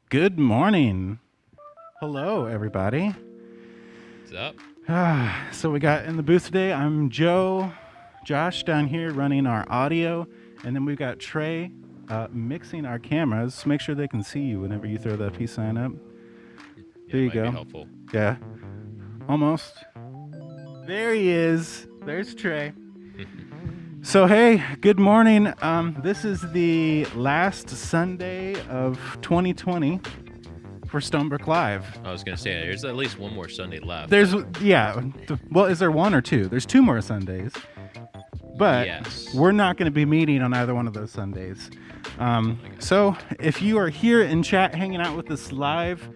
Good morning. Hello, everybody. What's up? So we got in the booth today. I'm Josh down here running our audio, and then we've got Trey mixing our cameras. Make sure they can see you whenever you throw that peace sign up. Yeah, There it you might be go. helpful. Yeah, almost. There he is. There's Trey. So hey, good morning. This is the last Sunday of 2020 for Stonebrooke.Live. I was gonna say there's at least one more Sunday left. There's well, is there one or two? There's two more Sundays, but yes. we're not going to be meeting on either one of those Sundays. So if you are here in chat, hanging out with us live,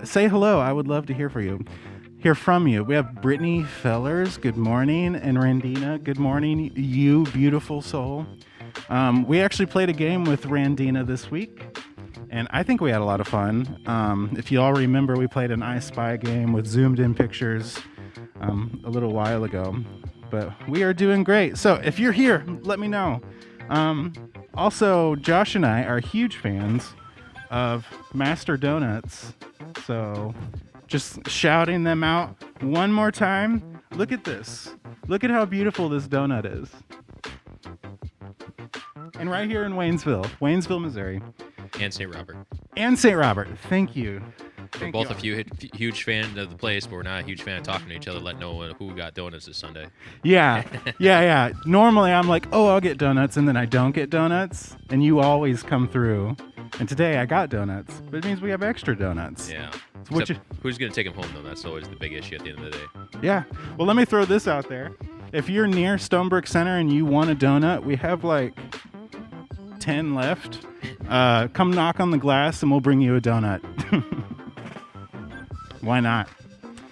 say hello. I would love to hear from you. We have Brittany Fellers, good morning, and Randina, good morning, you beautiful soul. We actually played a game with Randina this week, and I think we had a lot of fun. If you all remember, we played an I Spy game with zoomed in pictures a little while ago, but we are doing great. So if you're here, let me know. Also, Josh and I are huge fans of Master Donuts, so just shouting them out one more time. Look at this. Look at how beautiful this donut is. And right here in Waynesville, Missouri. And St. Robert. And St. Robert. Thank you. We're both a huge fan of the place, but we're not a huge fan of talking to each other, letting know who got donuts this Sunday. Yeah. Normally I'm like, oh, I'll get donuts, and then I don't get donuts, and you always come through. And today I got donuts, but it means we have extra donuts. Yeah. Except, who's going to take them home, though? That's always the big issue at the end of the day. Yeah. Well, let me throw this out there. If you're near Stonebrooke Center and you want a donut, we have like 10 left. Come knock on the glass and we'll bring you a donut. Why not?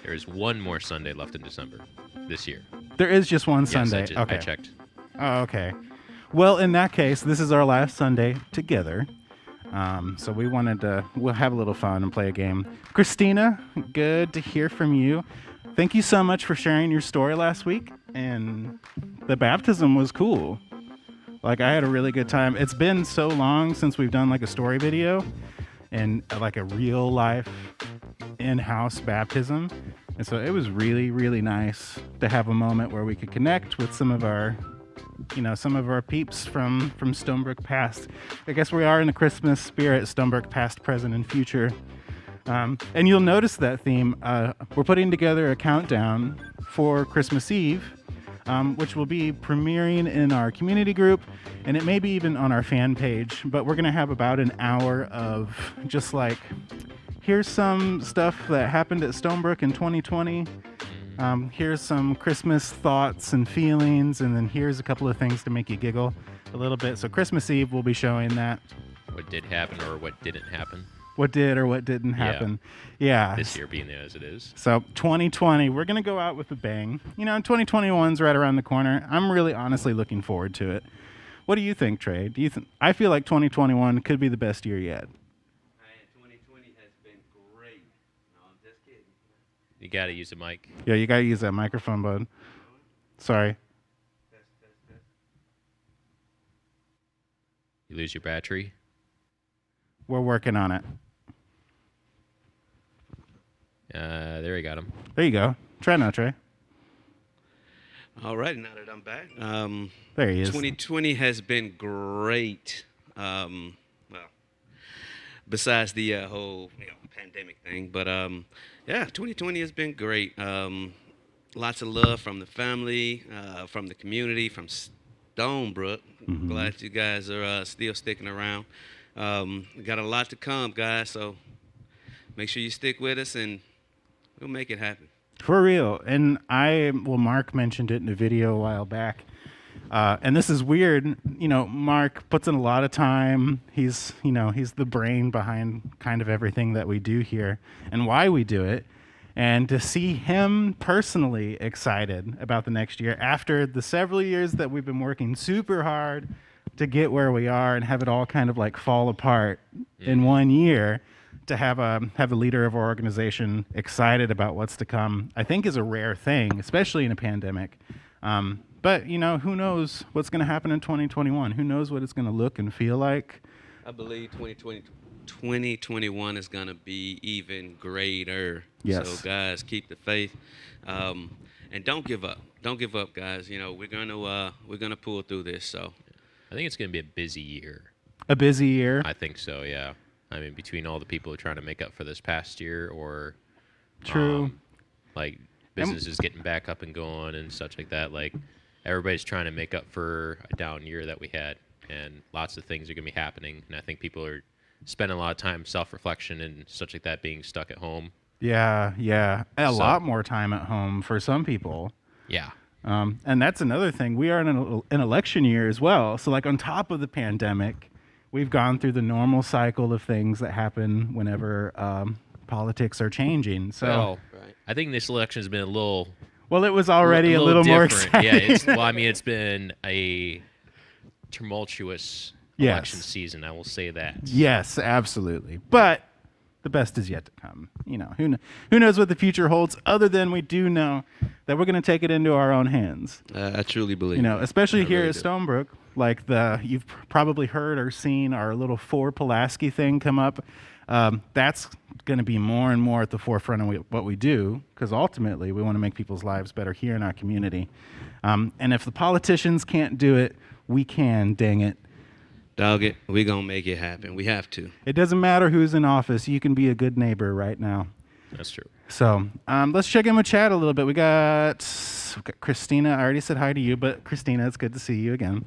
There is one more Sunday left in December this year. There is just one Yes, Sunday. I checked. Oh, okay. Well, in that case, this is our last Sunday together. So we'll have a little fun and play a game. Christina, good to hear from you. Thank you so much for sharing your story last week. And the baptism was cool. Like, I had a really good time. It's been so long since we've done like a story video and like a real life in-house baptism. And so it was really, really nice to have a moment where we could connect with some of our peeps from Stonebrooke past. I guess we are in the Christmas spirit, Stonebrooke past, present, and future. And you'll notice that theme. We're putting together a countdown for Christmas Eve, which will be premiering in our community group, and it may be even on our fan page. But we're going to have about an hour of just like, here's some stuff that happened at Stonebrooke in 2020. Here's some Christmas thoughts and feelings, and then here's a couple of things to make you giggle a little bit. So Christmas Eve, we'll be showing that. What did happen or what didn't happen. What did or what didn't happen. Yeah. This year being as it is. So 2020, we're going to go out with a bang. 2021's right around the corner. I'm really honestly looking forward to it. What do you think, Trey? I feel like 2021 could be the best year yet. 2020 has been great. No, I'm just kidding. You got to use the mic. Yeah, you got to use that microphone, bud. Sorry. Test. You lose your battery. We're working on it. There you got him. There you go. Try now, Trey. All right, now that I'm back. There he is. 2020 has been great. Well, besides the whole pandemic thing, but yeah, 2020 has been great. Lots of love from the family, from the community, from Stonebrooke. Mm-hmm. Glad you guys are still sticking around. We got a lot to come, guys, so make sure you stick with us and we'll make it happen. For real. And Mark mentioned it in a video a while back. And this is weird. Mark puts in a lot of time. He's the brain behind kind of everything that we do here and why we do it. And to see him personally excited about the next year after the several years that we've been working super hard to get where we are and have it all kind of like fall apart in 1 year, to have a leader of our organization excited about what's to come, I think is a rare thing, especially in a pandemic. But who knows what's going to happen in 2021? Who knows what it's going to look and feel like? I believe 2020 2021 is gonna be even greater. Yes. So guys, keep the faith, and don't give up. Don't give up, guys. You know we're gonna pull through this. So I think it's going to be a busy year. A busy year. I think so, yeah. I mean, between all the people who are trying to make up for this past year, or True. like businesses getting back up and going and such like that. Like everybody's trying to make up for a down year that we had, and lots of things are going to be happening. And I think people are spending a lot of time self-reflection and such like that, being stuck at home. Yeah, yeah. A So- lot more time at home for some people. Yeah. And that's another thing. We are in an election year as well. So, like, on top of the pandemic, we've gone through the normal cycle of things that happen whenever politics are changing. So, Well, right. I think this election has been a little it was already a little more different. exciting. Yeah, I mean, it's been a tumultuous Yes. election season. I will say that. Yes, absolutely. But the best is yet to come. You know, who knows what the future holds, other than we do know that we're going to take it into our own hands. I truly believe. You know, especially I here really at do. Stonebrook, like you've probably heard or seen our little For Pulaski thing come up. That's going to be more and more at the forefront of what we do, because ultimately we want to make people's lives better here in our community. And if the politicians can't do it, we can, dang it. Dog it. We're gonna make it happen. We have to. It doesn't matter who's in office. You can be a good neighbor right now. That's true. So let's check in with Chad a little bit. We got Christina. I already said hi to you, but Christina, it's good to see you again.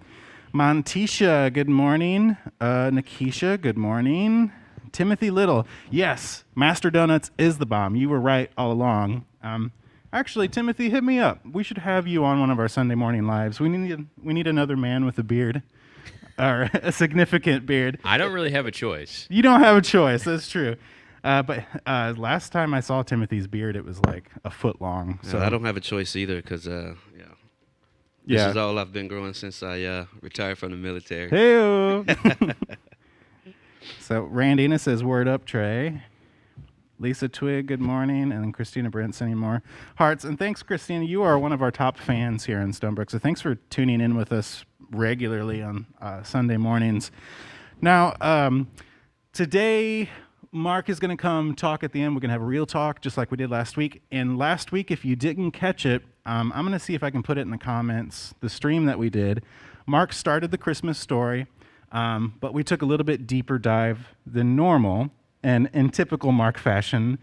Montisha, good morning. Nikisha, good morning. Timothy Little, yes, Master Donuts is the bomb. You were right all along. Actually, Timothy, hit me up. We should have you on one of our Sunday morning lives. We need another man with a beard, or a significant beard. I don't really have a choice. You don't have a choice. That's true. But last time I saw Timothy's beard, it was like a foot long. So So I don't have a choice either, because this is all I've been growing since I retired from the military. Hey. So Randina says, "Word up, Trey." Lisa Twig, good morning, and then Christina Brent sending more hearts. And thanks, Christina. You are one of our top fans here in Stonebrook, so thanks for tuning in with us regularly on Sunday mornings. Now, today, Mark is going to come talk at the end. We're going to have a real talk, just like we did last week. And last week, if you didn't catch it, I'm going to see if I can put it in the comments, the stream that we did. Mark started the Christmas story, but we took a little bit deeper dive than normal. And in typical Mark fashion,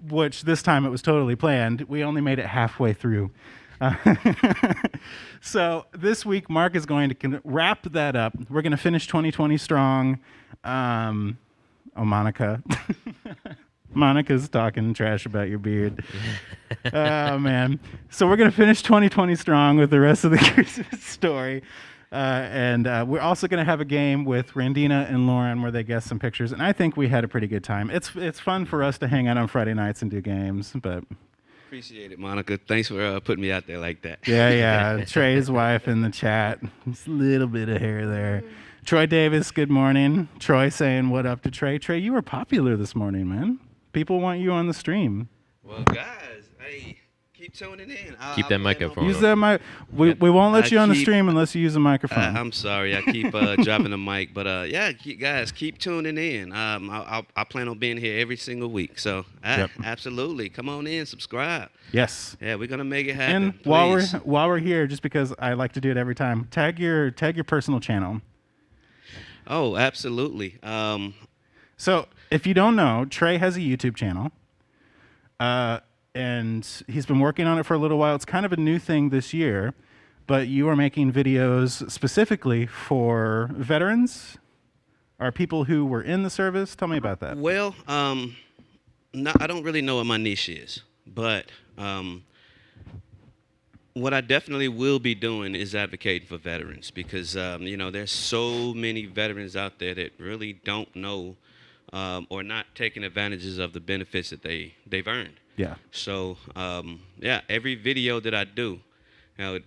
which this time it was totally planned, we only made it halfway through. So this week, Mark is going to wrap that up. We're going to finish 2020 strong. Monica. Monica's talking trash about your beard. Oh, man. So we're going to finish 2020 strong with the rest of the Christmas story. And we're also going to have a game with Randina and Lauren where they guess some pictures. And I think we had a pretty good time. It's fun for us to hang out on Friday nights and do games. But Appreciate it, Monica. Thanks for putting me out there like that. yeah. Trey's wife in the chat. Just a little bit of hair there. Troy Davis, good morning. Troy saying what up to Trey. Trey, you were popular this morning, man. People want you on the stream. Well, guys, hey, keep tuning in. Keep that microphone. Use that mic. We won't let I you on the keep- stream unless you use a microphone. I'm sorry, I keep dropping the mic, but guys, keep tuning in. I plan on being here every single week, so absolutely, come on in, subscribe. Yes. Yeah, we're gonna make it happen. And please. while we're here, just because I like to do it every time, tag your personal channel. Oh, absolutely. So if you don't know, Trey has a YouTube channel, and he's been working on it for a little while. It's kind of a new thing this year, but you are making videos specifically for veterans or people who were in the service. Tell me about that. Well, no, I don't really know what my niche is, but what I definitely will be doing is advocating for veterans, because there's so many veterans out there that really don't know or not taking advantages of the benefits that they've earned. Yeah. So every video that I do,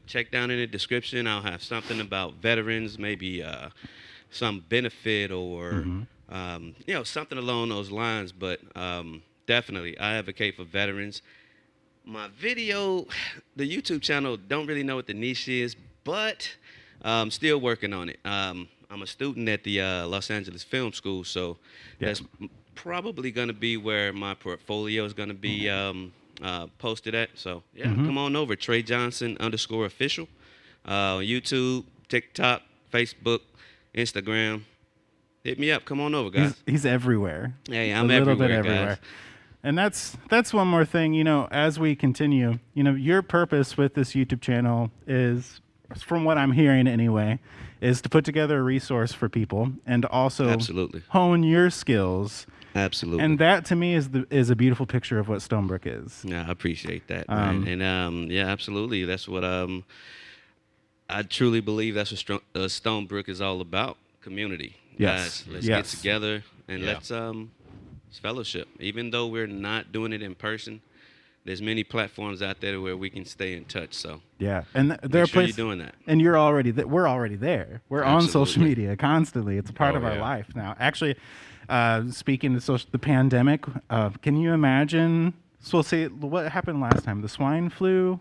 check down in the description. I'll have something about veterans, maybe some benefit or something along those lines. But definitely, I advocate for veterans. My video, the YouTube channel, don't really know what the niche is, but I'm still working on it. I'm I'm a student at the Los Angeles Film School, so that's probably going to be where my portfolio is going to be posted at. So yeah, come on over, Trey Johnson _official, YouTube, TikTok, Facebook, Instagram. Hit me up. Come on over, guys. He's everywhere. Hey, I'm a little everywhere, bit everywhere. guys. And that's one more thing, as we continue, your purpose with this YouTube channel is, from what I'm hearing anyway, is to put together a resource for people and to also Absolutely. hone your skills. Absolutely. And that to me is a beautiful picture of what Stonebrook is. Yeah, I appreciate that, man. And yeah, absolutely. That's what I truly believe that's what Stonebrook is all about. Community. Yes. Guys, let's get together and let's fellowship. Even though we're not doing it in person, there's many platforms out there where we can stay in touch. So yeah, and there are make sure places you're doing that. And we're already there. We're on social media constantly. It's a part of our life now. Actually, speaking of the pandemic, can you imagine? So we'll see what happened last time. The swine flu.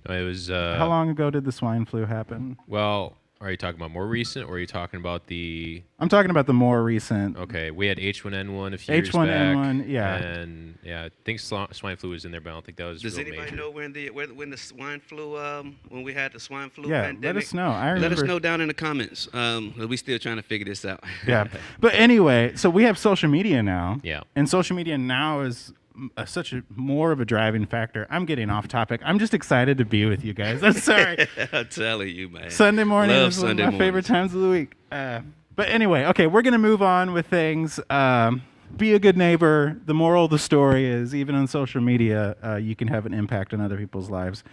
It was. How long ago did the swine flu happen? Well, are you talking about more recent, or are you talking about the? I'm talking about the more recent. Okay, we had H1N1 a few years back. H1N1, yeah. And yeah, I think swine flu was in there, but I don't think that was. Does real anybody major. know when the swine flu when we had the swine flu Yeah, pandemic? let us know. I remember. Let us know down in the comments. We still trying to figure this out. Yeah, but anyway, so we have social media now. Yeah. And social media now is such a more of a driving factor. I'm getting off topic. I'm just excited to be with you guys. I'm sorry. I'm telling you, man. Sunday morning Love is one of Sunday my mornings. favorite times of the week. But anyway, okay, we're going to move on with things. Be a good neighbor. The moral of the story is, even on social media, you can have an impact on other people's lives.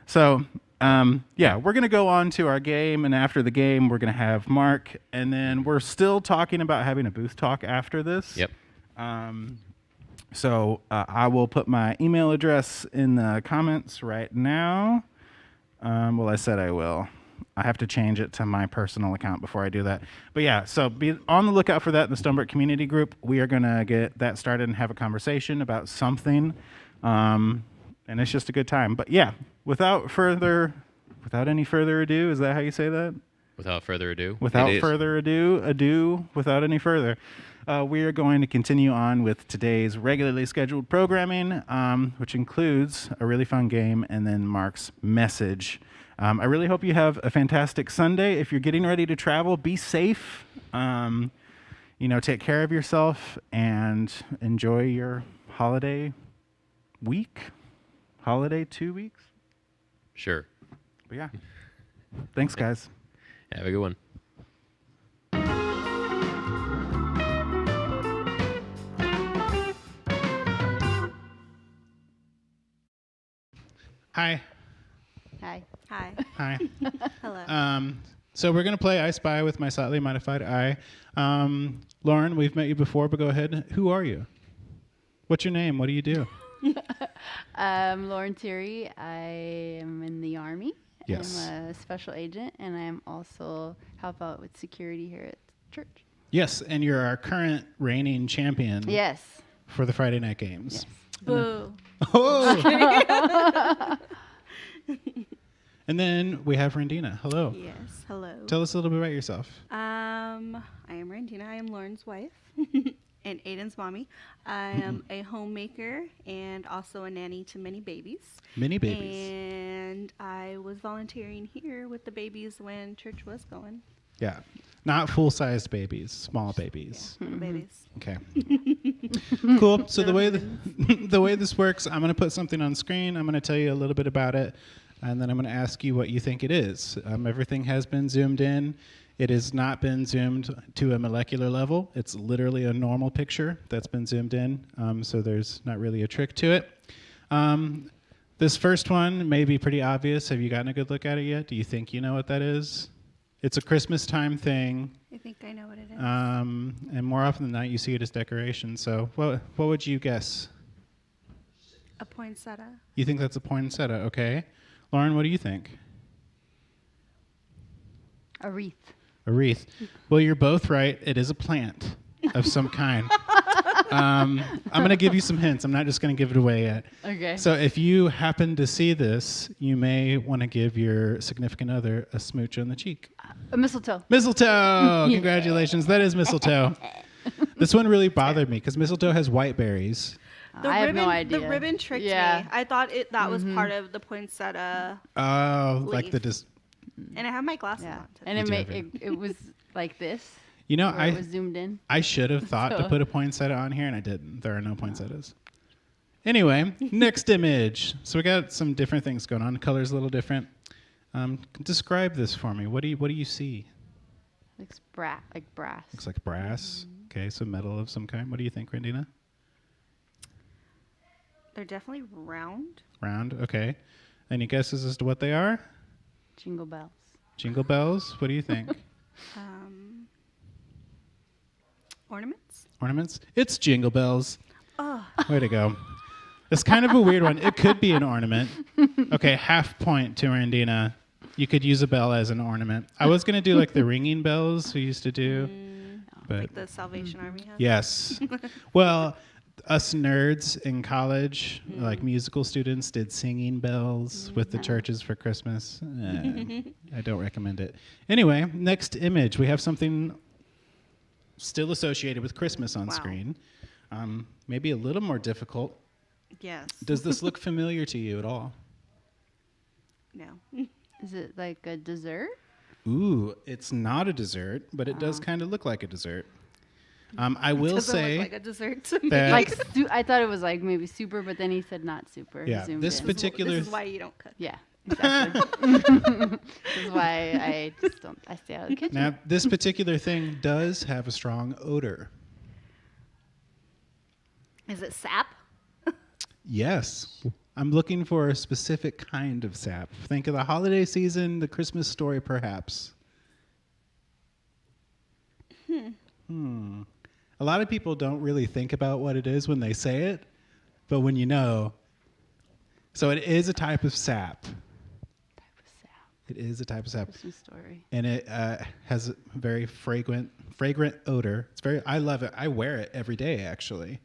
So, yeah, we're going to go on to our game, and after the game, we're going to have Mark, and then we're still talking about having a booth talk after this. Yep. So I will put my email address in the comments right now. Well, I said I will. I have to change it to my personal account before I do that. But yeah, so be on the lookout for that in the Stonebrooke community group. We are going to get that started and have a conversation about something. And it's just a good time. But yeah, without any further ado, is that how you say that? Without further ado. Without further ado, without any further. We are going to continue on with today's regularly scheduled programming, which includes a really fun game and then Mark's message. I really hope you have a fantastic Sunday. If you're getting ready to travel, be safe. Take care of yourself and enjoy your holiday week, holiday 2 weeks. Sure. But yeah, thanks, guys. Have a good one. Hi. Hi. Hi. Hi. Hello. So we're going to play I Spy with my slightly modified I. Lauren, we've met you before, but go ahead. Who are you? What's your name? What do you do? Lauren Thierry. I am in the Army. Yes. I'm a special agent, and I'm also help out with security here at church. Yes, and you're our current reigning champion Yes. for the Friday night games. Yes. Boo. Oh! And then we have Randina. Hello. Yes. Hello. Tell us a little bit about yourself. I am Randina. I am Lauren's wife and Aiden's mommy. I am a homemaker and also a nanny to many babies. Mini babies. And I was volunteering here with the babies when church was going. Yeah. Not full-sized babies, small babies. Yeah, babies. Okay. Cool. So the way this works, I'm going to put something on screen. I'm going to tell you a little bit about it, and then I'm going to ask you what you think it is. Everything has been zoomed in. It has not been zoomed to a molecular level. It's literally a normal picture that's been zoomed in, so there's not really a trick to it. This first one may be pretty obvious. Have you gotten a good look at it yet? Do you think you know what that is? It's a Christmas time thing. I think I know what it is. And more often than not, you see it as decoration. So what would you guess? A poinsettia. You think that's a poinsettia, okay. Lauren, what do you think? A wreath. A wreath. Well, you're both right. It is a plant of some kind. I'm going to give you some hints. I'm not just going to give it away yet. Okay. So if you happen to see this, you may want to give your significant other a smooch on the cheek. A mistletoe. Mistletoe! Congratulations. That is mistletoe. This one really bothered me because mistletoe has white berries. I have no idea. The ribbon tricked Yeah. me. I thought that was part of the poinsettia, Oh, like Leaf. the... and I have my glasses Yeah. on today. And You it do have it was like this. You know, Where it was zoomed in. I should have thought to So- put a poinsettia on here, and I didn't. There are no poinsettias. Anyway, next image. So we got some different things going on. The color's a little different. Describe this for me. What do you see? Looks like brass. Looks like brass. Okay, so metal of some kind. What do you think, Randina? They're definitely round. Round. Okay. Any guesses as to what they are? Jingle bells. Jingle bells. What do you think? Ornaments. Ornaments. It's jingle bells. Oh, Way to go. It's kind of a weird one. It could be an ornament. Okay, half point to Randina. You could use a bell as an ornament. I was going to do like the ringing bells we used to do. But like the Salvation Army has. yes. Well, us nerds in college, like musical students, did singing bells with the churches for Christmas. I don't recommend it. Anyway, next image. We have something still associated with Christmas on Wow. screen. Maybe a little more difficult. Yes. Does this look familiar to you at all? No. Is it like a dessert? Ooh, it's not a dessert, but it does kind of look like a dessert. I will Doesn't say look like a dessert to me. that Like I thought it was like maybe super, but then he said not super. Yeah, Zoomed this in. particular This is why you don't cook. Yeah, exactly. This is why I just don't. I stay out of the kitchen. now this particular thing does have a strong odor. Is it sap? Yes. I'm looking for a specific kind of sap. Think of the holiday season, the Christmas story, perhaps. A lot of people don't really think about what it is when they say it, but when you know. So it is a type of sap. Type of sap. It is a type of sap. Christmas story. And it has a very fragrant odor. I love it. I wear it every day, actually.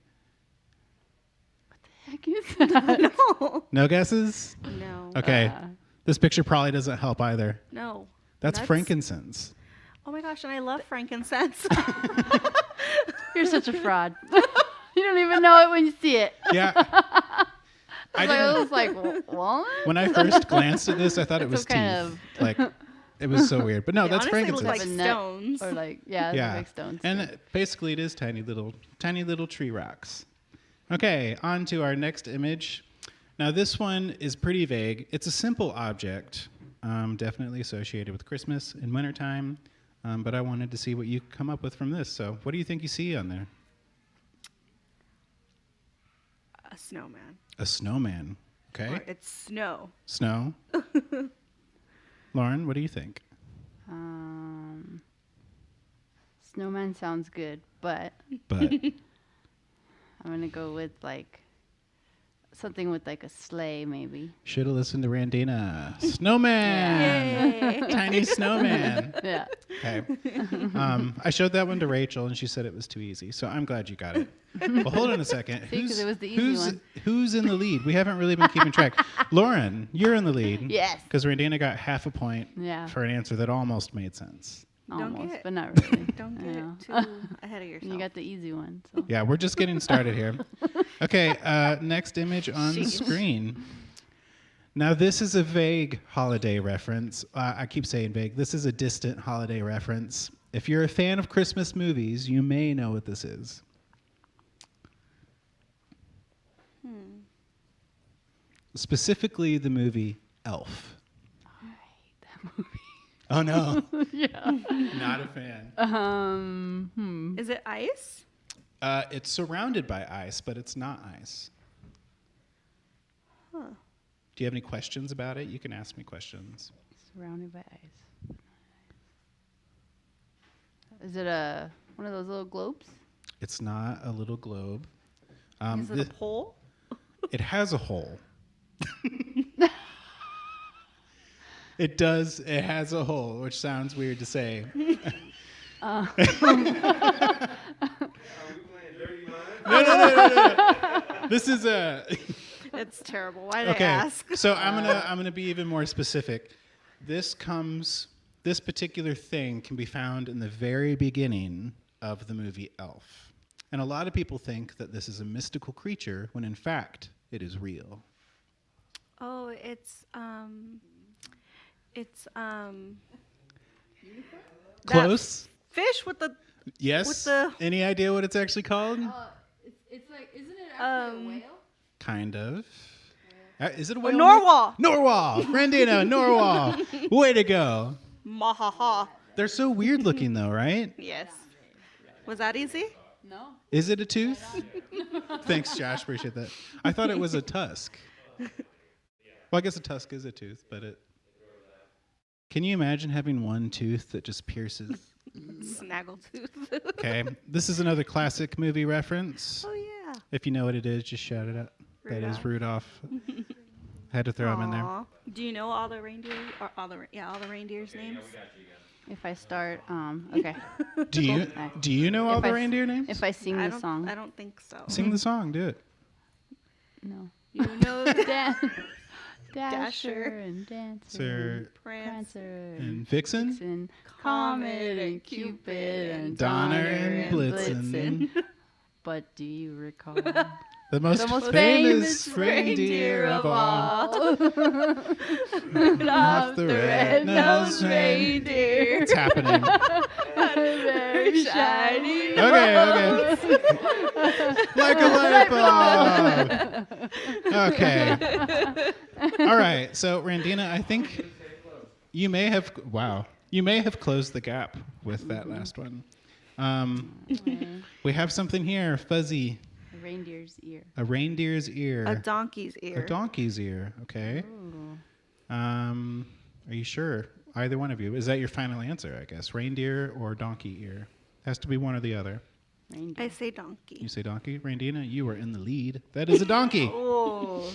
Heck is that? No. No guesses? No. Okay. This picture probably doesn't help either. No. That's frankincense. Oh my gosh, and I love frankincense. You're such a fraud. You don't even know it when you see it. Yeah. I was like, what? When I first glanced at this, I thought it was Some kind teeth. of- Like, it was so weird. But no, They that's honestly look frankincense. like Nut stones. Or like, yeah, yeah. like stones. And basically, it is tiny little tree rocks. Okay, on to our next image. Now, this one is pretty vague. It's a simple object, definitely associated with Christmas and wintertime. But I wanted to see what you come up with from this. So, what do you think you see on there? A snowman. A snowman. Okay. Or it's snow. Snow. Lauren, what do you think? Snowman sounds good, but But I'm gonna go with like something with like a sleigh, maybe. should have listened to Randina. Snowman. Yay. Tiny snowman. Yeah. Okay. I showed that one to Rachel, and she said it was too easy. So I'm glad you got it. Well, hold on a second. See, 'cause it was the easy one. Who's in the lead? We haven't really been keeping track. Lauren, you're in the lead. Yes. Because Randina got half a point Yeah. for an answer that almost made sense. Don't Almost, get- but not really. Don't I get know. too ahead of yourself. You got the easy one. So. Yeah, we're just getting started here. Okay, next image on the Jeez. screen. Now, this is a vague holiday reference. I keep saying vague. This is a distant holiday reference. If you're a fan of Christmas movies, you may know what this is. Specifically, the movie Elf. I hate that movie. Oh, no. Yeah. Not a fan. Is it ice? It's surrounded by ice, but it's not ice. Huh. Do you have any questions about it? You can ask me questions. Surrounded by ice. Is it one of those little globes? It's not a little globe. Is it a pole? It has a hole. It does. It has a hole, which sounds weird to say. No. This is a. It's terrible. Why did I Okay, ask? so I'm gonna be even more specific. This particular thing can be found in the very beginning of the movie Elf, and a lot of people think that this is a mystical creature when in fact it is real. Oh, it's Close. fish with the Yes. with the- Any idea what it's actually called? It's like, isn't it actually a whale? Kind of. Is it a whale? narwhal. Narwhal. Randino, narwhal. Way to go. Mahaha. They're so weird looking though, right? Yes. Was that easy? No. Is it a tooth? Thanks, Josh. Appreciate that. I thought it was a tusk. Well, I guess a tusk is a tooth, but it. Can you imagine having one tooth that just pierces? Snaggletooth. Okay. This is another classic movie reference. Oh yeah. If you know what it is, just shout it out. That is Rudolph. Had to throw him in there. Aw. Do you know all the reindeer or all the reindeers' names? If I start, okay. Do you know all If the I- reindeer names? If I sing I the don't. song. I don't think so. Sing the song. Do it. No. You know the Dasher and Dancer. Sir Prance, Prancer and Vixen, Vixen, Comet and Cupid and Donner Donner and Blitzen. But do you recall The most, the most famous reindeer of all. Rudolph the the red-nosed red-nosed reindeer. What's happening? Very shiny. Okay. Like a light bulb. Okay. All right. So, Randina, I think you may have. Wow. You may have closed the gap with that last one. We have something here. Fuzzy. A reindeer's ear. A reindeer's ear. a donkey's ear. A donkey's ear. Okay. Are you sure? Either one of you. Is that your final answer, I guess? Reindeer or donkey ear? Has to be one or the other. Reindeer. I say donkey. You say donkey. Randina, you are in the lead. That is a donkey. Oh.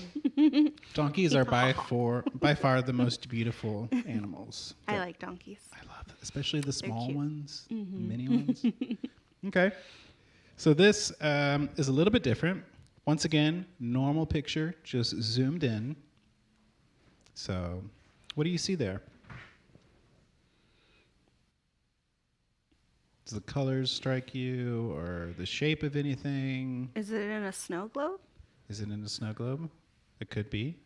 Donkeys are by far the most beautiful animals. I like donkeys. I love it, especially the small cute. ones, mini ones. Okay. So this is a little bit different. Once again, normal picture, just zoomed in. So what do you see there? Does the colors strike you or the shape of anything? Is it in a snow globe? Is it in a snow globe? It could be.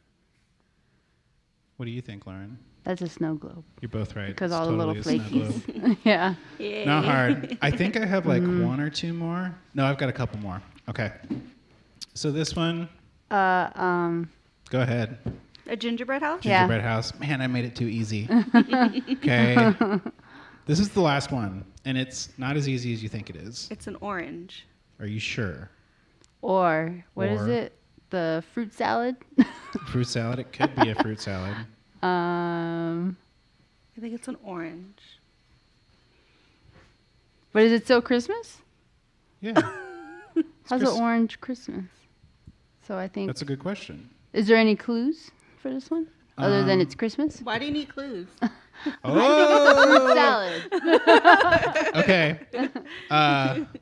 What do you think, Lauren? That's a snow globe. You're both right. Because It's all totally the a little snow globe. flakies. Yeah. Yeah. Not hard. I think I have like one or two more. No, I've got a couple more. Okay. So this one, go ahead. A gingerbread house? Yeah. Gingerbread house. Man, I made it too easy. Okay. This is the last one, and it's not as easy as you think it is. It's an orange. Are you sure? Or, what is Or- it? The fruit salad? Fruit salad? It could be a fruit salad. I think it's an orange. But is it still Christmas? Yeah. How's Chris- an orange Christmas? So I think. That's a good question. Is there any clues for this one? Other than it's Christmas? Why do you need clues? Oh! Salad. Okay.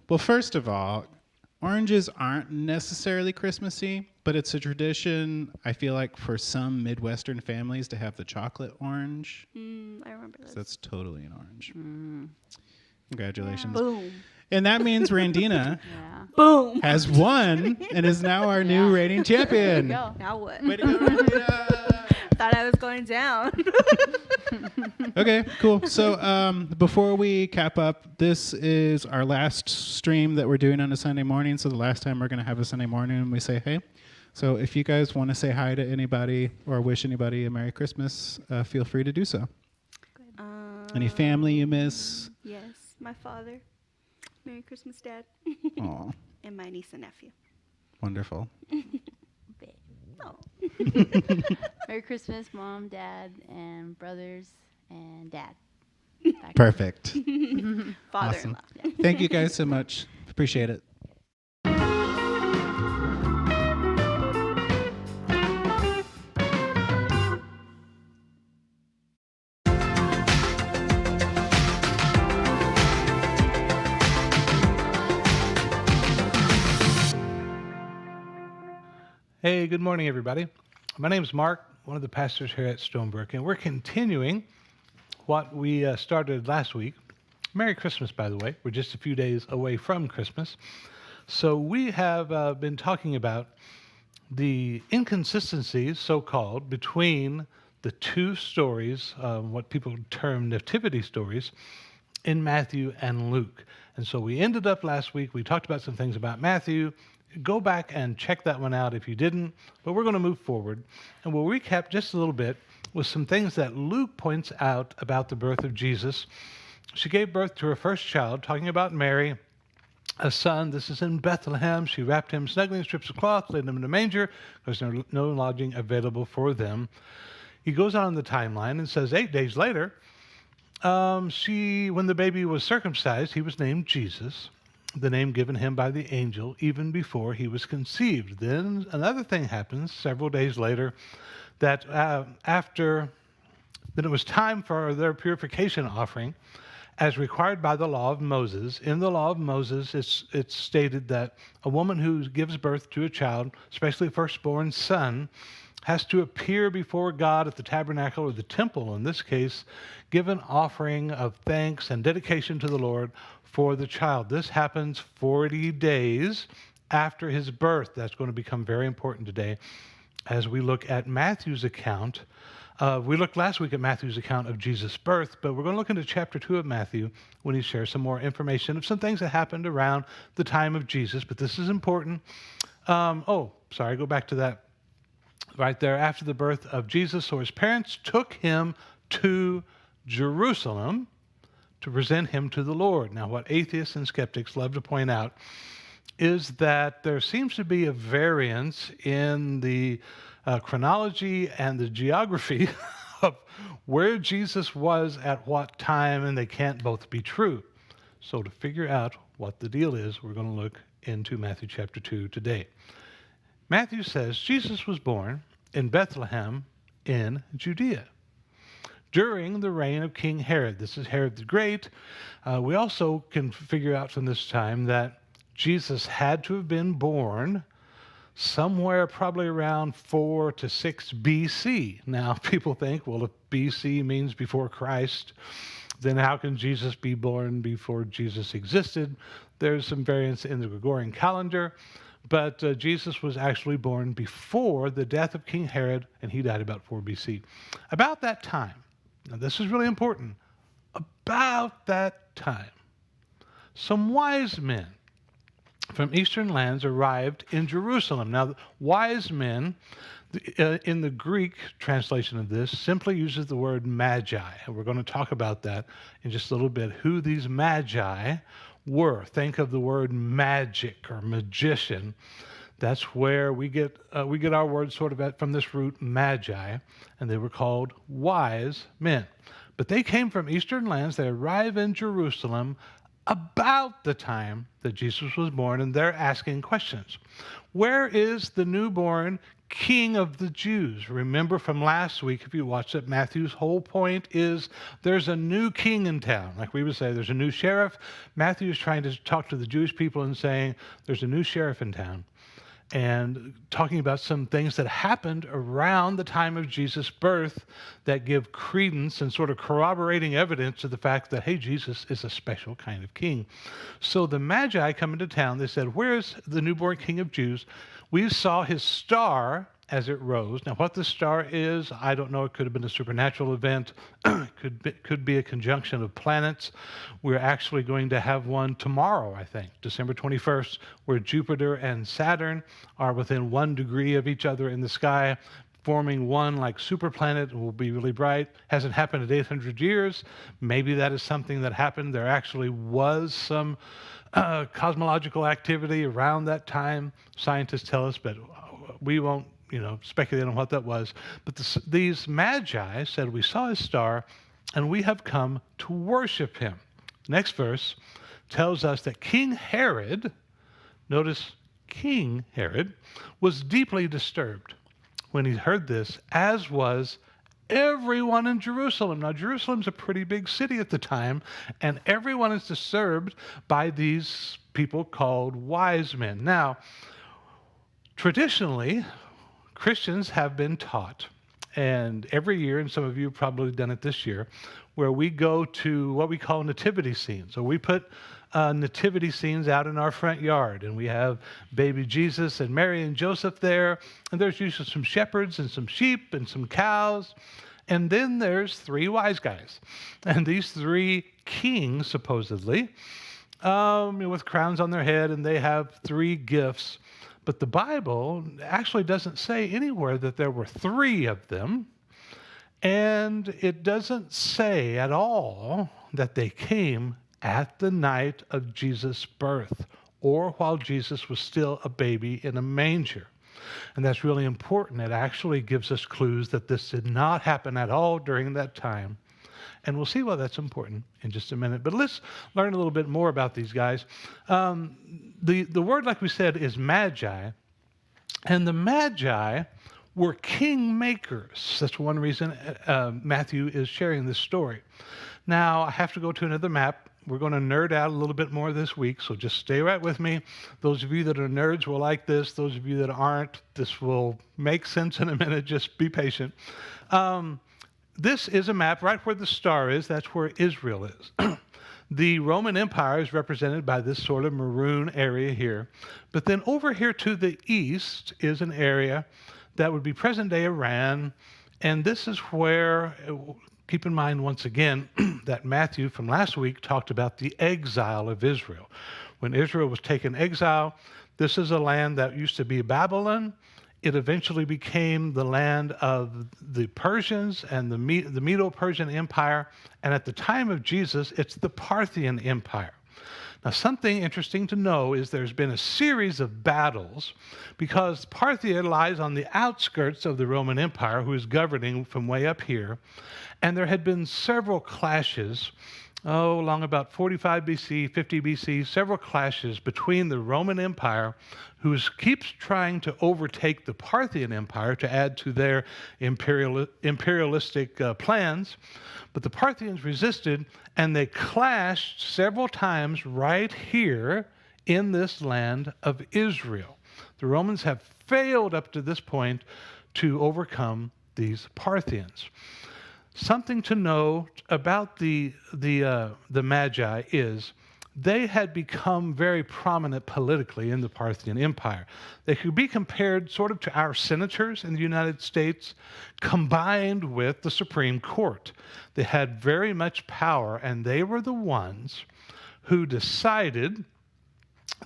Well, first of all, oranges aren't necessarily Christmassy, but it's a tradition, I feel like, for some Midwestern families to have the chocolate orange. I remember this. So that's totally an orange. Congratulations. Boom. And that means Randina Yeah. Boom. has won and is now our new rating champion. Go. Now what? Way to go, Randina. Thought I was going down. Okay, cool. So before we cap up, this is our last stream that we're doing on a Sunday morning. So the last time we're going to have a Sunday morning and we say hey. So if you guys want to say hi to anybody or wish anybody a Merry Christmas, feel free to do so. Any family you miss? Yes, my father. Merry Christmas, Dad. Aw, And my niece and nephew. wonderful. Oh. Merry Christmas, Mom, Dad, and brothers, and Dad. Perfect. Father-in-law. Yeah. Thank you guys so much. Appreciate it. Hey, good morning, everybody. My name is Mark, one of the pastors here at Stonebrooke, and we're continuing what we started last week. Merry Christmas, by the way. We're just a few days away from Christmas. So we have been talking about the inconsistencies, so-called, between the two stories, what people term nativity stories, in Matthew and Luke. And so we ended up last week, we talked about some things about Matthew. Go back and check that one out if you didn't, but we're going to move forward. And we'll recap just a little bit with some things that Luke points out about the birth of Jesus. She gave birth to her first child, talking about Mary, a son. This is in Bethlehem. She wrapped him snugly in strips of cloth, laid him in a manger. There's no lodging available for them. He goes on the timeline and says 8 days later, when the baby was circumcised, he was named Jesus, the name given him by the angel even before he was conceived. Then another thing happens several days later, that then it was time for their purification offering, as required by the law of Moses. In the law of Moses, it's stated that a woman who gives birth to a child, especially a firstborn son, has to appear before God at the tabernacle or the temple, in this case, give an offering of thanks and dedication to the Lord for the child. This happens 40 days after his birth. That's going to become very important today as we look at Matthew's account. We looked last week at Matthew's account of Jesus' birth, but we're going to look into chapter 2 of Matthew when he shares some more information of some things that happened around the time of Jesus, but this is important. Go back to that. Right there, after the birth of Jesus, so his parents took him to Jerusalem to present him to the Lord. Now, what atheists and skeptics love to point out is that there seems to be a variance in the chronology and the geography of where Jesus was at what time, and they can't both be true. So to figure out what the deal is, we're going to look into Matthew chapter 2 today. Matthew says Jesus was born in Bethlehem in Judea during the reign of King Herod. This is Herod the Great. We also can figure out from this time that Jesus had to have been born somewhere probably around 4 to 6 BC. Now, people think, well, if BC means before Christ, then how can Jesus be born before Jesus existed? There's some variance in the Gregorian calendar. But Jesus was actually born before the death of King Herod, and he died about 4 BC. About that time, now this is really important, about that time, some wise men from eastern lands arrived in Jerusalem. Now, wise men, in the Greek translation of this, simply uses the word magi, and we're going to talk about that in just a little bit, who these magi were. Think of the word magic or magician. That's where we get our word sort of from this root magi, and they were called wise men. But they came from eastern lands. They arrive in Jerusalem about the time that Jesus was born, and they're asking questions. Where is the newborn King of the Jews? Remember from last week, if you watched it, Matthew's whole point is there's a new king in town. Like we would say, there's a new sheriff. Matthew is trying to talk to the Jewish people and saying there's a new sheriff in town, and talking about some things that happened around the time of Jesus' birth that give credence and sort of corroborating evidence to the fact that, hey, Jesus is a special kind of king. So the Magi come into town. They said, where's the newborn King of Jews? We saw his star as it rose. Now, what the star is, I don't know. It could have been a supernatural event. could be a conjunction of planets. We're actually going to have one tomorrow, I think, December 21st, where Jupiter and Saturn are within 1 degree of each other in the sky, forming one like super planet. It will be really bright. Hasn't happened in 800 years. Maybe that is something that happened. There actually was some cosmological activity around that time. Scientists tell us, but we won't speculate on what that was. But these magi said, we saw his star and we have come to worship him. Next verse tells us that King Herod, notice King Herod, was deeply disturbed when he heard this, as was everyone in Jerusalem. Now, Jerusalem's a pretty big city at the time, and everyone is disturbed by these people called wise men. Now, traditionally, Christians have been taught, and every year, and some of you have probably done it this year, where we go to what we call nativity scenes. So we put nativity scenes out in our front yard, and we have baby Jesus and Mary and Joseph there, and there's usually some shepherds and some sheep and some cows, and then there's three wise guys, and these three kings, supposedly, with crowns on their head, and they have three gifts. But the Bible actually doesn't say anywhere that there were three of them. And it doesn't say at all that they came at the night of Jesus' birth or while Jesus was still a baby in a manger. And that's really important. It actually gives us clues that this did not happen at all during that time. And we'll see why that's important in just a minute. But let's learn a little bit more about these guys. The word, like we said, is magi. And the magi were kingmakers. That's one reason Matthew is sharing this story. Now, I have to go to another map. We're going to nerd out a little bit more this week, so just stay right with me. Those of you that are nerds will like this. Those of you that aren't, this will make sense in a minute. Just be patient. This is a map right where the star is. That's where Israel is. The Roman Empire is represented by this sort of maroon area here. But then over here to the east is an area that would be present-day Iran. And this is where, keep in mind once again, that Matthew from last week talked about the exile of Israel. When Israel was taken exile, this is a land that used to be Babylon. It eventually became the land of the Persians and the Medo-Persian Empire. And at the time of Jesus, it's the Parthian Empire. Now, something interesting to know is there's been a series of battles because Parthia lies on the outskirts of the Roman Empire, who is governing from way up here. And there had been several clashes, along about 45 BC, 50 BC, several clashes between the Roman Empire, who keeps trying to overtake the Parthian Empire to add to their imperialistic plans. But the Parthians resisted, and they clashed several times right here in this land of Israel. The Romans have failed up to this point to overcome these Parthians. Something to know about the Magi is they had become very prominent politically in the Parthian Empire. They could be compared sort of to our senators in the United States, combined with the Supreme Court. They had very much power, and they were the ones who decided.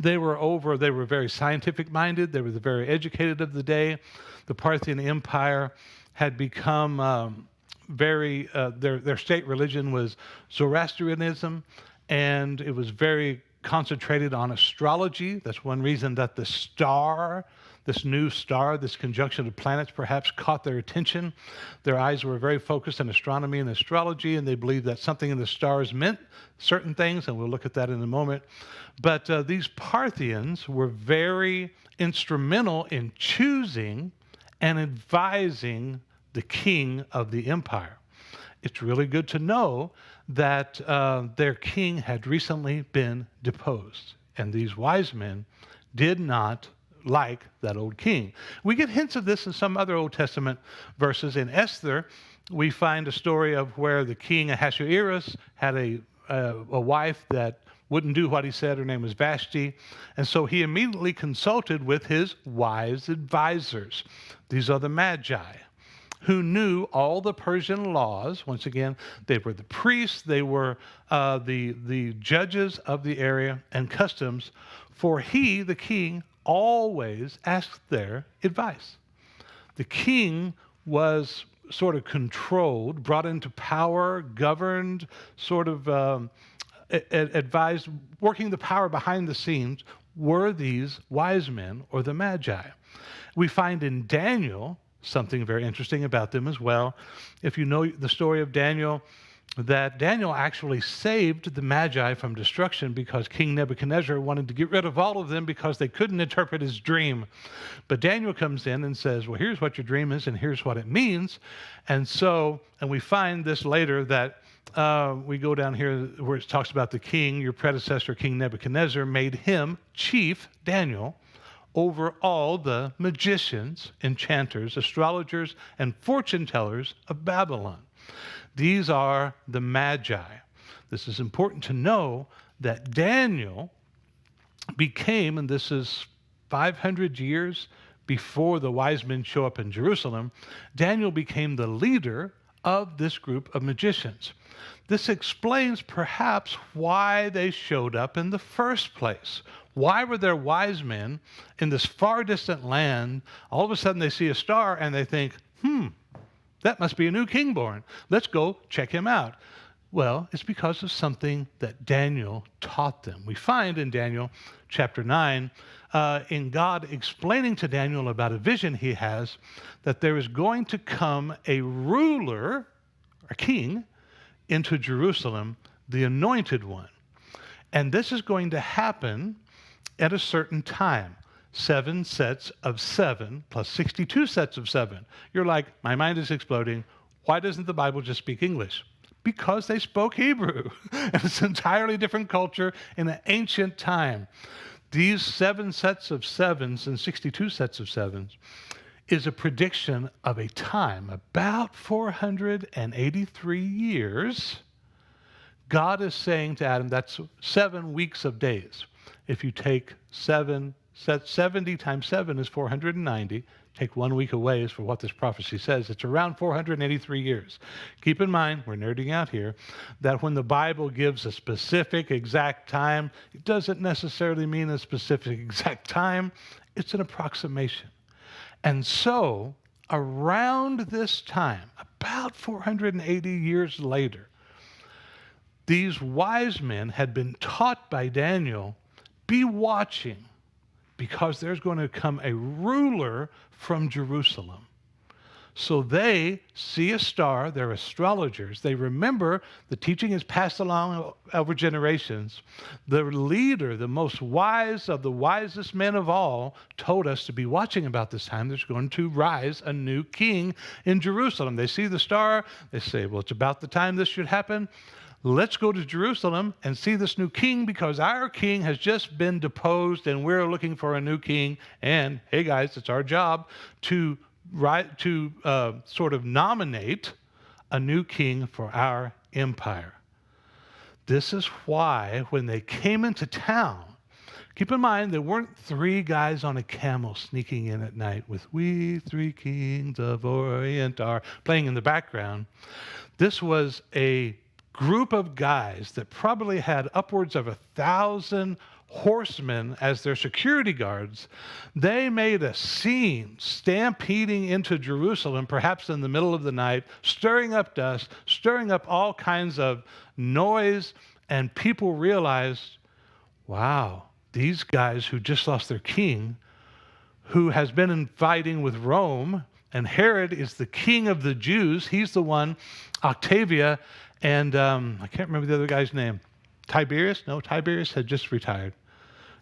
They were very scientific minded. They were the very educated of the day. The Parthian Empire had become their state religion was Zoroastrianism, and it was very concentrated on astrology. That's one reason that the star, this new star, this conjunction of planets perhaps caught their attention. Their eyes were very focused on astronomy and astrology, and they believed that something in the stars meant certain things, and we'll look at that in a moment. But these Parthians were very instrumental in choosing and advising the king of the empire. It's really good to know that their king had recently been deposed, and these wise men did not like that old king. We get hints of this in some other Old Testament verses. In Esther, we find a story of where the king Ahasuerus had a wife that wouldn't do what he said. Her name was Vashti. And so he immediately consulted with his wise advisors. These are the Magi, who knew all the Persian laws. Once again, they were the priests, they were the judges of the area and customs, for he, the king, always asked their advice. The king was sort of controlled, brought into power, governed, sort of advised, working the power behind the scenes were these wise men or the Magi. We find in Daniel something very interesting about them as well. If you know the story of Daniel, that Daniel actually saved the Magi from destruction because King Nebuchadnezzar wanted to get rid of all of them because they couldn't interpret his dream. But Daniel comes in and says, well, here's what your dream is and here's what it means. And we find this later that we go down here where it talks about the king, your predecessor, King Nebuchadnezzar, made him chief, Daniel, over all the magicians, enchanters, astrologers, and fortune tellers of Babylon. These are the Magi. This is important to know that Daniel became, and this is 500 years before the wise men show up in Jerusalem, Daniel became the leader of this group of magicians. This explains perhaps why they showed up in the first place. Why were there wise men in this far distant land? All of a sudden they see a star and they think, that must be a new king born. Let's go check him out. Well, it's because of something that Daniel taught them. We find in Daniel chapter 9, in God explaining to Daniel about a vision he has, that there is going to come a ruler, a king, into Jerusalem, the anointed one. And this is going to happen at a certain time. 7 sets of 7 plus 62 sets of 7. You're like, my mind is exploding. Why doesn't the Bible just speak English? Because they spoke Hebrew. And it's an entirely different culture in an ancient time. These 7 sets of 7s and 62 sets of 7s is a prediction of a time, about 483 years. God is saying to Adam, that's 7 weeks of days. If you take 70 times 7 is 490. Take 1 week away is for what this prophecy says. It's around 483 years. Keep in mind, we're nerding out here, that when the Bible gives a specific exact time, it doesn't necessarily mean a specific exact time. It's an approximation. And so, around this time, about 480 years later, these wise men had been taught by Daniel, be watching, because there's going to come a ruler from Jerusalem. So they see a star, they're astrologers. They remember the teaching is passed along over generations. The leader, the most wise of the wisest men of all, told us to be watching about this time. There's going to rise a new king in Jerusalem. They see the star, they say, well, it's about the time this should happen. Let's go to Jerusalem and see this new king because our king has just been deposed and we're looking for a new king. And hey guys, it's our job to sort of nominate a new king for our empire. This is why when they came into town, keep in mind there weren't 3 guys on a camel sneaking in at night with "We 3 Kings of Orient" are playing in the background. This was a group of guys that probably had upwards of 1,000 horsemen as their security guards. They made a scene, stampeding into Jerusalem, perhaps in the middle of the night, stirring up dust, stirring up all kinds of noise, and people realized, wow, these guys who just lost their king, who has been in fighting with Rome, and Herod is the king of the Jews. He's the one, Octavia, and I can't remember the other guy's name. Tiberius? No, Tiberius had just retired.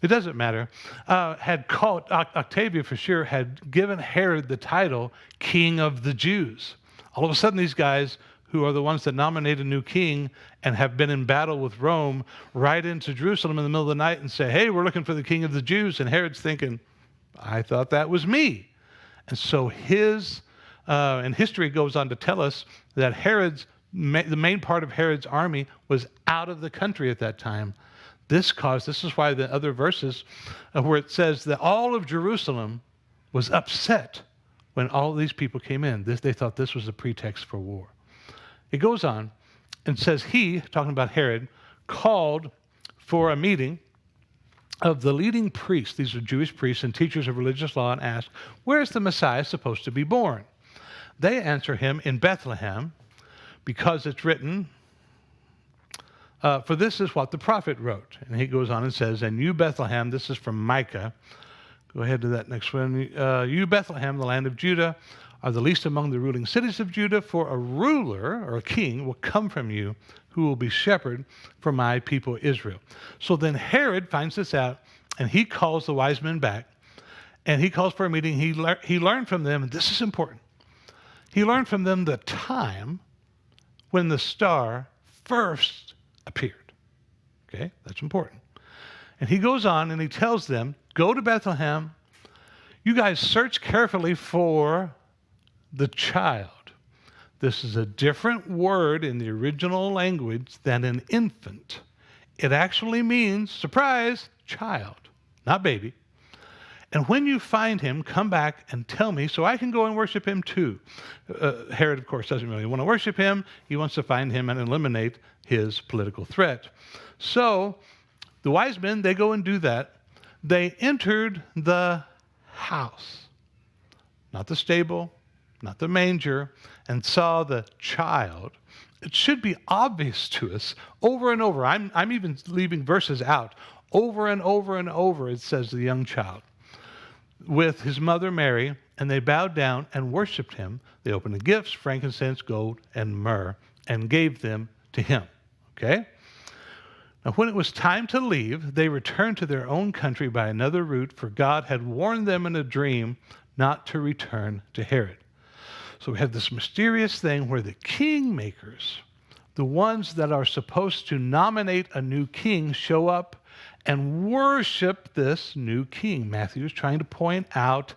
It doesn't matter. Had called, Octavia for sure, had given Herod the title King of the Jews. All of a sudden, these guys, who are the ones that nominate a new king and have been in battle with Rome, ride into Jerusalem in the middle of the night and say, hey, we're looking for the King of the Jews. And Herod's thinking, I thought that was me. And so and history goes on to tell us that the main part of Herod's army was out of the country at that time. This is why the other verses where it says that all of Jerusalem was upset when all these people came in. They thought this was a pretext for war. It goes on and says he, talking about Herod, called for a meeting of the leading priests, these are Jewish priests and teachers of religious law, and asked, where is the Messiah supposed to be born? They answer him, in Bethlehem, because it's written, for this is what the prophet wrote. And he goes on and says, and you, Bethlehem, this is from Micah. Go ahead to that next one. You, Bethlehem, the land of Judah, are the least among the ruling cities of Judah, for a ruler or a king will come from you who will be shepherd for my people Israel. So then Herod finds this out, and he calls the wise men back, and he calls for a meeting. He learned from them, and this is important, he learned from them the time when the star first appeared. Okay, that's important. And he goes on and he tells them, go to Bethlehem, You guys search carefully for the child. This is a different word in the original language than an infant. It actually means, surprise, child, not baby. And when you find him, come back and tell me so I can go and worship him too. Herod, of course, doesn't really want to worship him. He wants to find him and eliminate his political threat. So the wise men, they go and do that. They entered the house, not the stable, not the manger, and saw the child. It should be obvious to us over and over. I'm even leaving verses out. Over and over and over, it says the young child with his mother Mary, and they bowed down and worshiped him. They opened the gifts, frankincense, gold, and myrrh, and gave them to him. Okay? Now, when it was time to leave, they returned to their own country by another route, for God had warned them in a dream not to return to Herod. So we have this mysterious thing where the kingmakers, the ones that are supposed to nominate a new king, show up and worship this new king. Matthew is trying to point out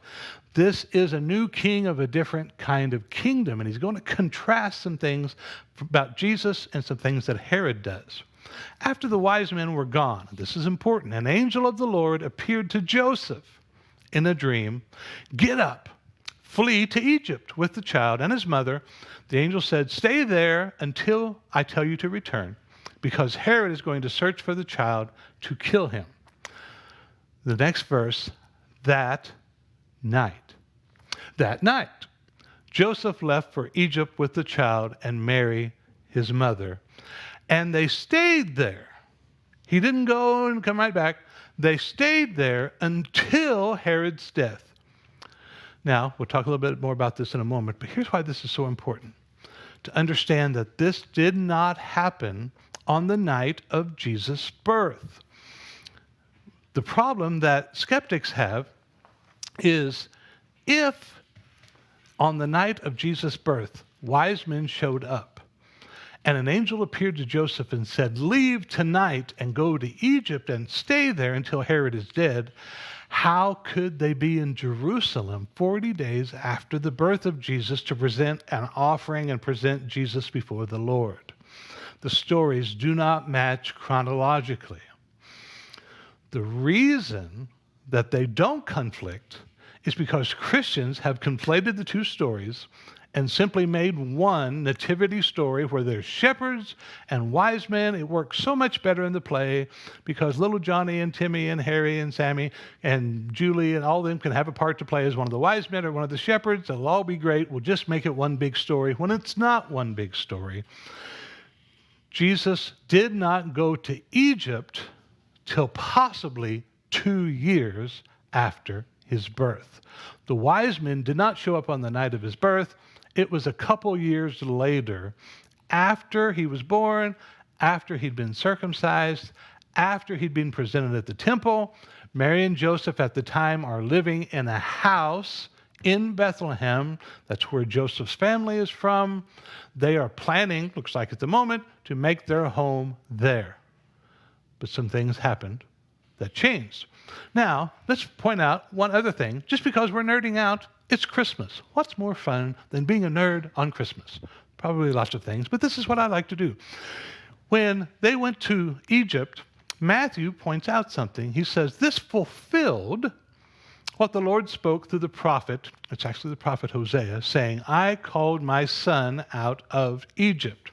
this is a new king of a different kind of kingdom, and he's going to contrast some things about Jesus and some things that Herod does. After the wise men were gone, this is important, an angel of the Lord appeared to Joseph in a dream. Get up, flee to Egypt with the child and his mother. The angel said, stay there until I tell you to return, because Herod is going to search for the child to kill him. The next verse, that night, Joseph left for Egypt with the child and Mary, his mother, and they stayed there. He didn't go and come right back. They stayed there until Herod's death. Now, we'll talk a little bit more about this in a moment, but here's why this is so important. To understand that this did not happen on the night of Jesus' birth. The problem that skeptics have is if on the night of Jesus' birth, wise men showed up and an angel appeared to Joseph and said, leave tonight and go to Egypt and stay there until Herod is dead, how could they be in Jerusalem 40 days after the birth of Jesus to present an offering and present Jesus before the Lord? The stories do not match chronologically. The reason that they don't conflict is because Christians have conflated the two stories and simply made one nativity story where there's shepherds and wise men. It works so much better in the play because little Johnny and Timmy and Harry and Sammy and Julie and all of them can have a part to play as one of the wise men or one of the shepherds. It'll all be great. We'll just make it one big story when it's not one big story. Jesus did not go to Egypt till possibly 2 years after his birth. The wise men did not show up on the night of his birth. It was a couple years later, after he was born, after he'd been circumcised, after he'd been presented at the temple. Mary and Joseph at the time are living in a house in Bethlehem. That's where Joseph's family is from. They are planning, looks like at the moment, to make their home there. But some things happened that changed. Now, let's point out one other thing. Just because we're nerding out, it's Christmas. What's more fun than being a nerd on Christmas? Probably lots of things, but this is what I like to do. When they went to Egypt, Matthew points out something. He says, this fulfilled what the Lord spoke through the prophet, it's actually the prophet Hosea, saying, I called my son out of Egypt.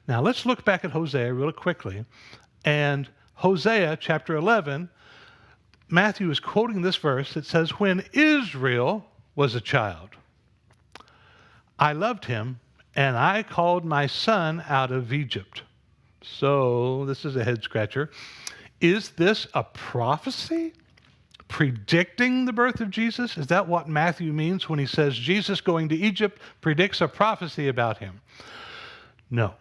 Now, let's look back at Hosea really quickly. And Hosea chapter 11, Matthew is quoting this verse. It says, when Israel was a child, I loved him, and I called my son out of Egypt. So this is a head scratcher. Is this a prophecy predicting the birth of Jesus? Is that what Matthew means when he says Jesus going to Egypt predicts a prophecy about him? No.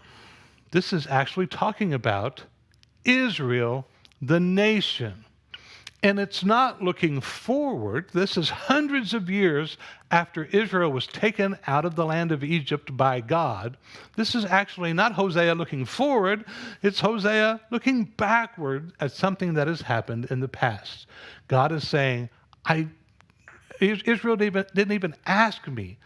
This is actually talking about Israel, the nation. And it's not looking forward. This is hundreds of years after Israel was taken out of the land of Egypt by God. This is actually not Hosea looking forward. It's Hosea looking backward at something that has happened in the past. God is saying, Israel didn't even ask me.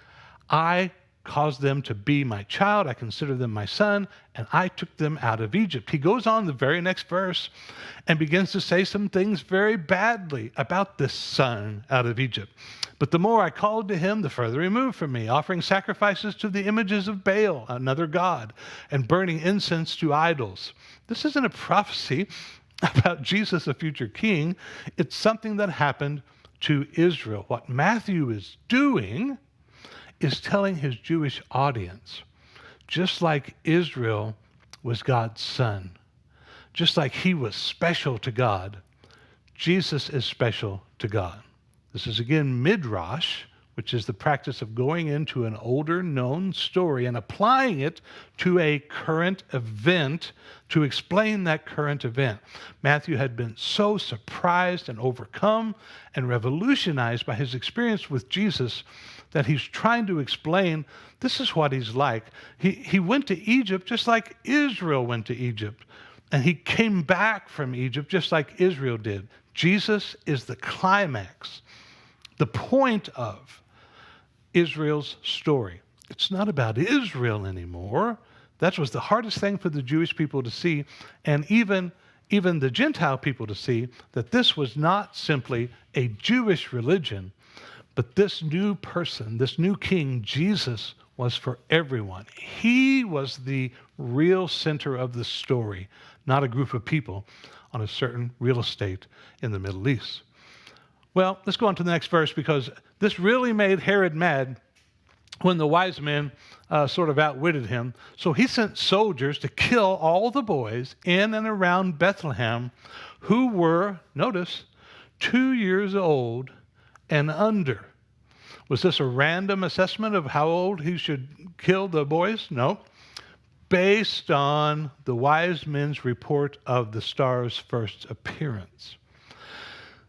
I caused them to be my child. I consider them my son, and I took them out of Egypt. He goes on the very next verse and begins to say some things very badly about this son out of Egypt. But the more I called to him, the further he moved from me, offering sacrifices to the images of Baal, another god, and burning incense to idols. This isn't a prophecy about Jesus, a future king. It's something that happened to Israel. What Matthew is doing is telling his Jewish audience, just like Israel was God's son, just like he was special to God, Jesus is special to God. This is again midrash, which is the practice of going into an older known story and applying it to a current event to explain that current event. Matthew had been so surprised and overcome and revolutionized by his experience with Jesus that he's trying to explain this is what he's like. He went to Egypt just like Israel went to Egypt. And he came back from Egypt just like Israel did. Jesus is the climax, the point of Israel's story. It's not about Israel anymore. That was the hardest thing for the Jewish people to see, and even the Gentile people to see, that this was not simply a Jewish religion, but this new person, this new king, Jesus, was for everyone. He was the real center of the story, not a group of people on a certain real estate in the Middle East. Well, let's go on to the next verse, because this really made Herod mad when the wise men sort of outwitted him. So he sent soldiers to kill all the boys in and around Bethlehem who were, notice, 2 years old and under. Was this a random assessment of how old he should kill the boys? No. Based on the wise men's report of the star's first appearance.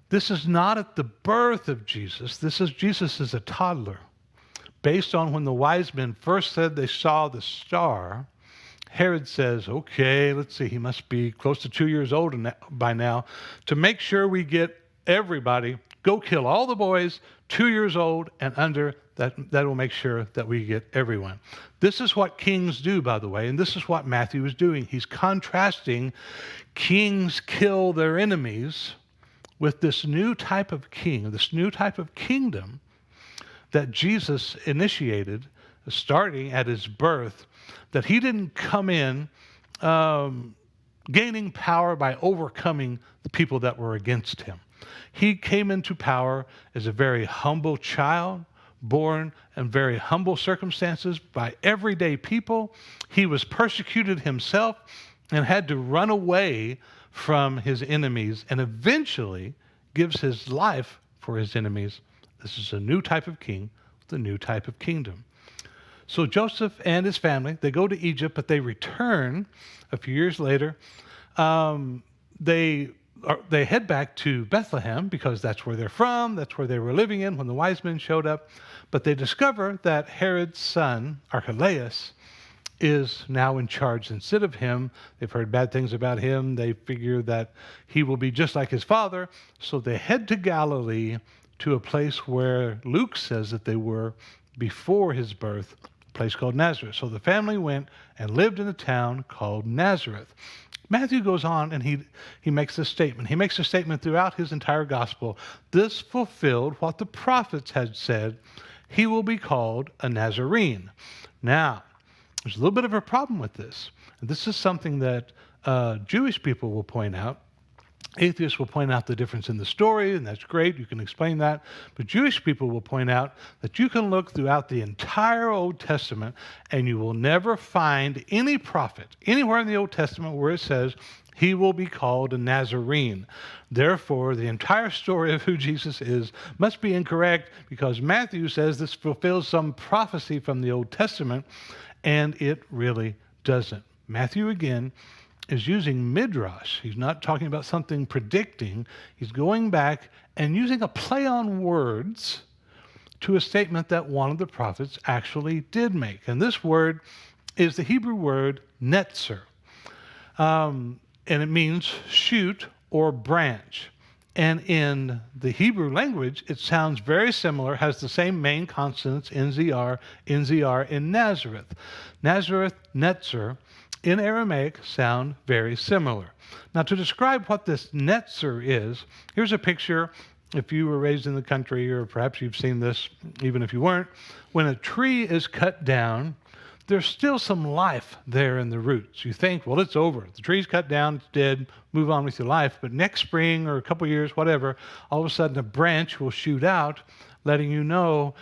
This is not at the birth of Jesus. Jesus is a toddler. Based on when the wise men first said they saw the star, Herod says, okay, let's see, he must be close to 2 years old by now. To make sure we get everybody, go kill all the boys 2 years old and under. That will make sure that we get everyone. This is what kings do, by the way, and this is what Matthew is doing. He's contrasting kings kill their enemies with this new type of king, this new type of kingdom that Jesus initiated, starting at his birth, that he didn't come in gaining power by overcoming the people that were against him. He came into power as a very humble child, born in very humble circumstances by everyday people. He was persecuted himself and had to run away from his enemies, and eventually gives his life for his enemies. This is a new type of king, the new type of kingdom. So Joseph and his family, they go to Egypt, but they return a few years later. They head back to Bethlehem because that's where they're from, that's where they were living in when the wise men showed up. But they discover that Herod's son, Archelaus, is now in charge instead of him. They've heard bad things about him. They figure that he will be just like his father. So they head to Galilee, to a place where Luke says that they were before his birth, a place called Nazareth. So the family went and lived in a town called Nazareth. Matthew goes on and he makes this statement. He makes a statement throughout his entire gospel. This fulfilled what the prophets had said. He will be called a Nazarene. Now, there's a little bit of a problem with this. And this is something that Jewish people will point out. Atheists will point out the difference in the story, and that's great. You can explain that. But Jewish people will point out that you can look throughout the entire Old Testament, and you will never find any prophet anywhere in the Old Testament where it says he will be called a Nazarene. Therefore, the entire story of who Jesus is must be incorrect, because Matthew says this fulfills some prophecy from the Old Testament, and it really doesn't. Matthew, again, is using midrash. He's not talking about something predicting. He's going back and using a play on words to a statement that one of the prophets actually did make. And this word is the Hebrew word netzer. And it means shoot or branch. And in the Hebrew language, it sounds very similar, has the same main consonants, NZR, NZR in Nazareth. Nazareth, Netzer, in Aramaic sound very similar. Now, to describe what this Netzer is, here's a picture. If you were raised in the country, or perhaps you've seen this even if you weren't, when a tree is cut down, there's still some life there in the roots. You think, well, it's over. The tree's cut down, it's dead, move on with your life. But next spring or a couple years, whatever, all of a sudden a branch will shoot out, letting you know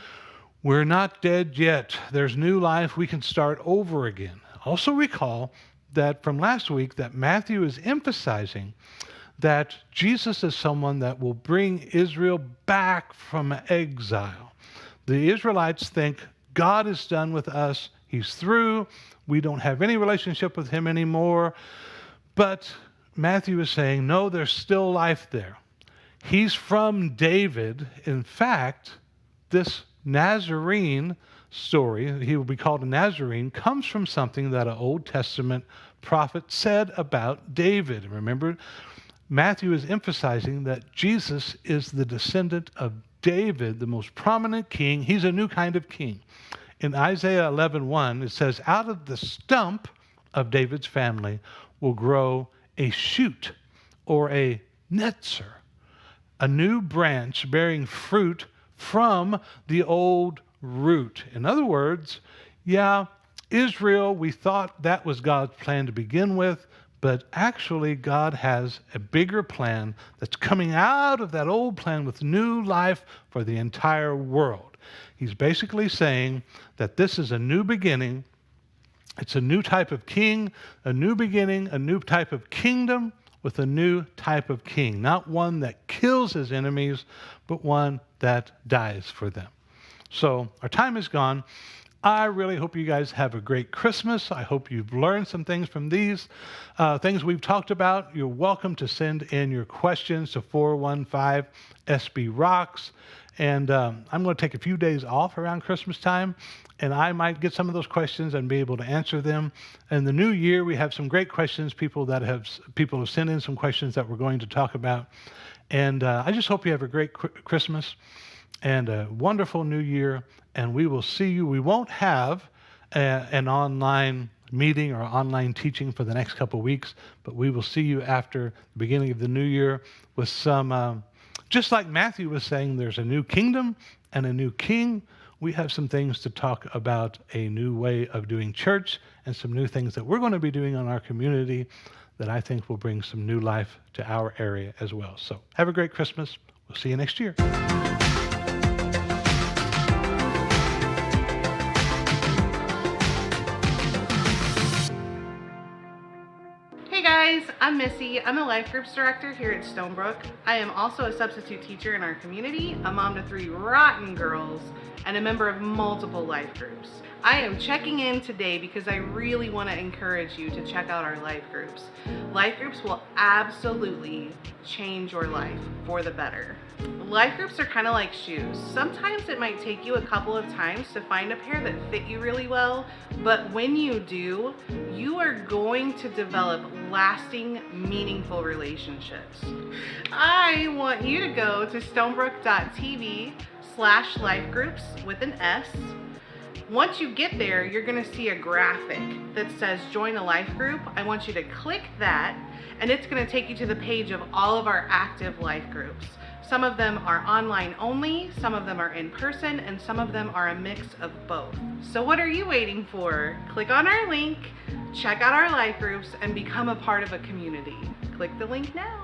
we're not dead yet. There's new life. We can start over again. Also recall that from last week that Matthew is emphasizing that Jesus is someone that will bring Israel back from exile. The Israelites think God is done with us. He's through. We don't have any relationship with him anymore. But Matthew is saying, no, there's still life there. He's from David. In fact, this Nazarene story, he will be called a Nazarene, comes from something that an Old Testament prophet said about David. Remember, Matthew is emphasizing that Jesus is the descendant of David, the most prominent king. He's a new kind of king. In Isaiah 11:1, it says, out of the stump of David's family will grow a shoot or a netzer, a new branch bearing fruit from the old root. In other words, yeah, Israel, we thought that was God's plan to begin with, but actually God has a bigger plan that's coming out of that old plan with new life for the entire world. He's basically saying that this is a new beginning. It's a new type of king, a new beginning, a new type of kingdom with a new type of king. Not one that kills his enemies, but one that dies for them. So our time is gone. I really hope you guys have a great Christmas. I hope you've learned some things from these things we've talked about. You're welcome to send in your questions to 415 SB Rocks. And I'm going to take a few days off around Christmas time, and I might get some of those questions and be able to answer them. In the new year, we have some great questions. People have sent in some questions that we're going to talk about. And I just hope you have a great Christmas and a wonderful new year. And we will see you. We won't have an online meeting or online teaching for the next couple of weeks, but we will see you after the beginning of the new year with some... just like Matthew was saying, there's a new kingdom and a new king. We have some things to talk about, a new way of doing church and some new things that we're going to be doing on our community that I think will bring some new life to our area as well. So have a great Christmas. We'll see you next year. I'm Missy. I'm a life groups director here at Stonebrook. I am also a substitute teacher in our community, a mom to 3 rotten girls, and a member of multiple life groups. I am checking in today because I really want to encourage you to check out our life groups. Life groups will absolutely change your life for the better. Life groups are kind of like shoes. Sometimes it might take you a couple of times to find a pair that fit you really well, but when you do, you are going to develop lasting, meaningful relationships. I want you to go to Stonebrooke.TV/lifegroups with an S. Once you get there, you're going to see a graphic that says join a life group. I want you to click that, and it's going to take you to the page of all of our active life groups. Some of them are online only, some of them are in person, and some of them are a mix of both. So what are you waiting for? Click on our link, check out our life groups, and become a part of a community. Click the link now.